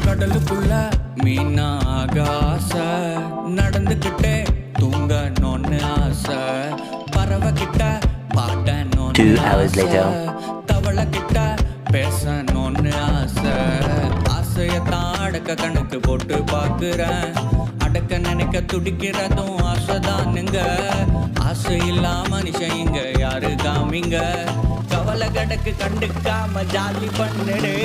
கடலுக்குள்ள மீனாக ஆசை, நடந்துகிட்டே தூங்கணும்னு ஆசை, பறவை கிட்ட பாட்டணும்னு 2 hours later. தவளை கிட்ட பேசணும்னு ஆசை, ஆசையத்தான் அடக்க கணக்கு போட்டு பாக்குறேன், அடக்க நினைக்க துடிக்கிறதும் ஆசைதானுங்க, ஆசை இல்லா மனுஷன் இங்க யாரு காமிங்க, கவலை கடக்கு கண்டுக்காம ஜாலி பண்ணுடே.